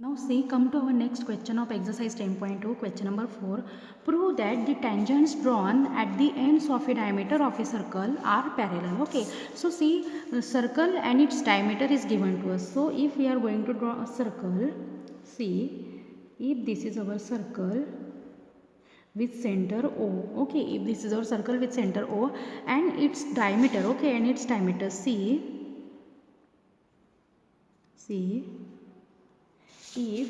Now see, come to our next question of exercise 10.2, question number 4. Prove that the tangents drawn at the ends of a diameter of a circle are parallel. Okay, so see, the circle and its diameter is given to us. So if we are going to draw a circle, see, if this is our circle with center O, okay, if this is our circle with center O and its diameter, okay, and its diameter, see, if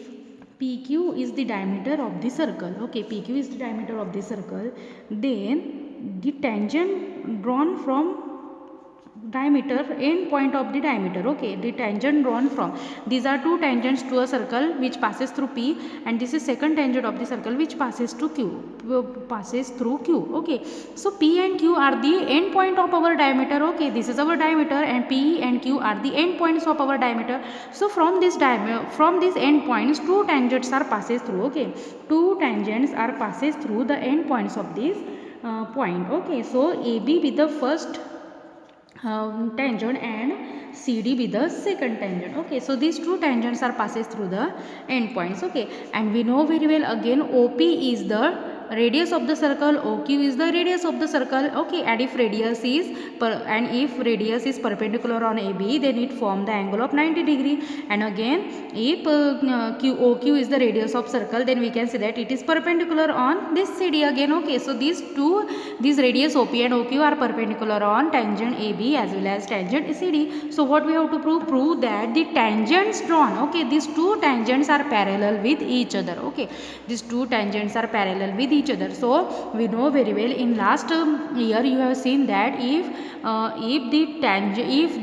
PQ is the diameter of the circle, okay, PQ is the diameter of the circle, then the tangent drawn from diameter, end point of the diameter, okay, the tangent drawn from, these are two tangents to a circle which passes through P, and this is second tangent of the circle which passes through Q, okay. So P and Q are the end point of our diameter, okay, this is our diameter, and P and Q are the end points of our diameter. So from this end points, two tangents are passes through, okay, two tangents are passes through the end points of this point, okay. So AB with the first tangent and CD with the second tangent, okay. So these two tangents are passes through the end points, okay. And we know very well again OP is the radius of the circle, OQ is the radius of the circle, okay. And if radius is perpendicular on AB, then it form the angle of 90 degree. And again if OQ is the radius of circle, then we can say that it is perpendicular on this CD again, okay. So these radius OP and OQ are perpendicular on tangent AB as well as tangent CD. So what we have to prove that the tangents drawn, okay, these two tangents are parallel with each other, okay, these two tangents are parallel with each other. So we know very well in last year you have seen that if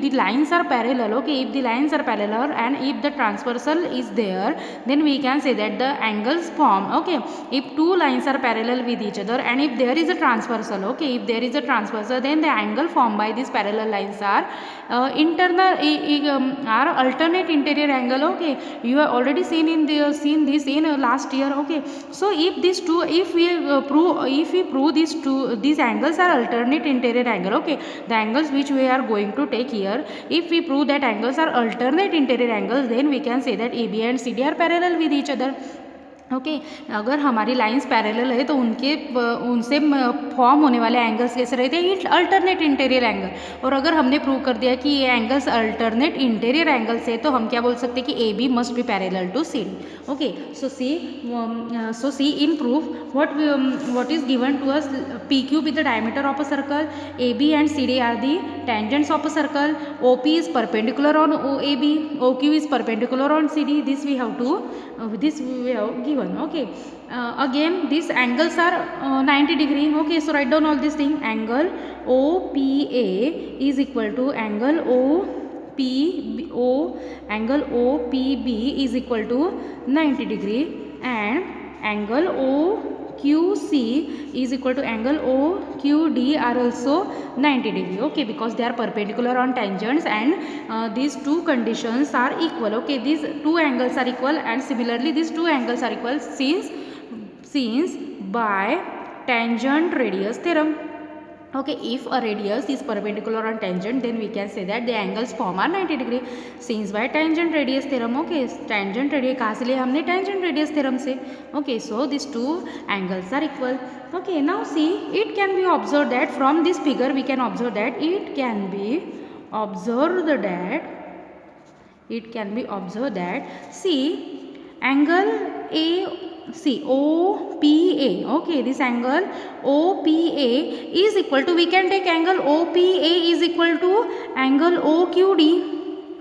the lines are parallel, okay, if the lines are parallel and if the transversal is there, then we can say that the angles form, okay, if two lines are parallel with each other and if there is a transversal, okay, if there is a transversal, then the angle formed by these parallel lines are alternate interior angle, okay. You have already seen this in last year, okay. So if we prove these angles are alternate interior angle, okay, the angles which we are going to take here, if we prove that angles are alternate interior angles, then we can say that AB and CD are parallel with each other, okay अगर हमारी lines parallel है तो उनसे form होने वाले angles कैसे रहते हैं, अल्टरनेट इंटीरियर एंगल. और अगर हमने प्रूव कर दिया कि ये एंगल्स अल्टरनेट इंटीरियर एंगल्स है तो हम क्या बोल सकते हैं कि A B must be parallel to C D. Okay, so C in proof what is given to us, PQ with the diameter of a circle, AB and CD are the tangents of a circle, OP is perpendicular on OAB, OQ is perpendicular on CD. This we have given, okay. Again these angles are 90 degree, okay. So write down all these things. Angle OPA is equal to angle angle OPB is equal to 90 degree, and angle OQC is equal to angle OQD are also 90 degree, okay, because they are perpendicular on tangents and these two conditions are equal, okay. These two angles are equal, and similarly these two angles are equal since by tangent radius theorem. Okay, if a radius is perpendicular on tangent, then we can say that the angles form are 90 degree since by tangent radius theorem, okay. Tangent radius कहाँ से लिया हमने, tangent radius theorem से, okay. So these two angles are equal, okay. Now see, it can be observed that from this figure we can observe that see angle OPA, okay, this angle OPA is equal to, we can take angle OPA is equal to angle OQD,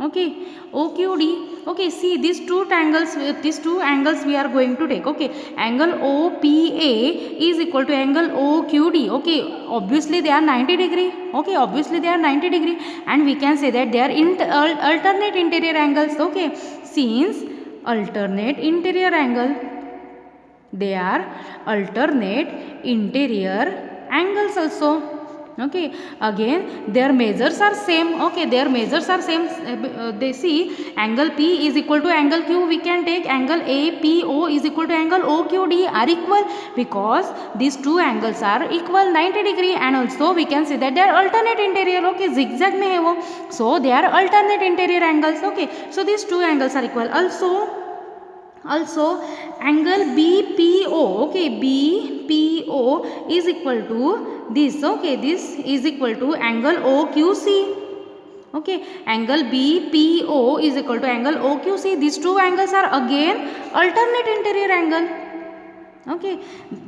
okay, OQD, okay. See these two angles we are going to take, okay. Angle OPA is equal to angle OQD, okay. Obviously they are 90 degree, okay, obviously they are 90 degree, and we can say that they are alternate interior angles, okay. Since alternate interior angle, they are alternate interior angles also, okay. Again their measures are same, okay, their measures are same. They see angle P is equal to angle Q, we can take angle APO is equal to angle OQD are equal because these two angles are equal 90 degree, and also we can say that they are alternate interior, okay, zigzag में है वो, so they are alternate interior angles, okay. So these two angles are equal. Also Also, angle BPO, okay, BPO is equal to this, okay, this is equal to angle OQC. Okay, angle BPO is equal to angle OQC. These two angles are again alternate interior angle. Okay,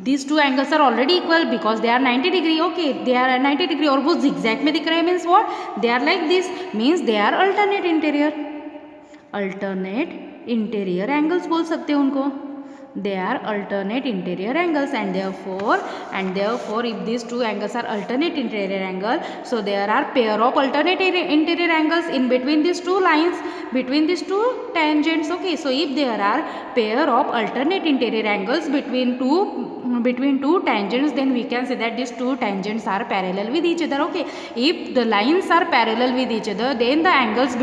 these two angles are already equal because they are 90 degree. Okay, they are 90 degree और वो zigzag में दिख रहे हैं means what? They are like this means they are alternate interior. Alternate interior angles बोल सकते हैं उनको. They are alternate interior angles, and therefore if these two angles are alternate interior angle, so there are pair of alternate interior angles in between these two lines, between these two tangents. Okay, so if there are pair of alternate interior angles between two tangents, then we can say that these two tangents are parallel with each other. Okay, if the lines are parallel with each other, then the angles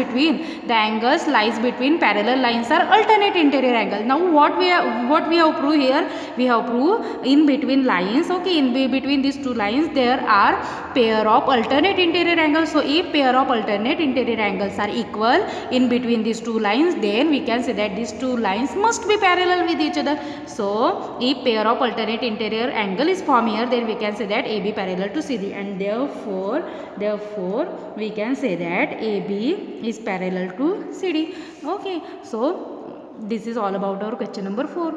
lies between parallel lines are alternate interior angle. Now what we have proved here, we have proved in between lines, okay, in between these two lines there are pair of alternate interior angles. So if pair of alternate interior angles are equal in between these two lines, then we can say that these two lines must be parallel with each other. So if pair of alternate interior angle is formed here, then we can say that AB parallel to CD, and therefore we can say that AB is parallel to CD. Okay, so this is all about our question number 4.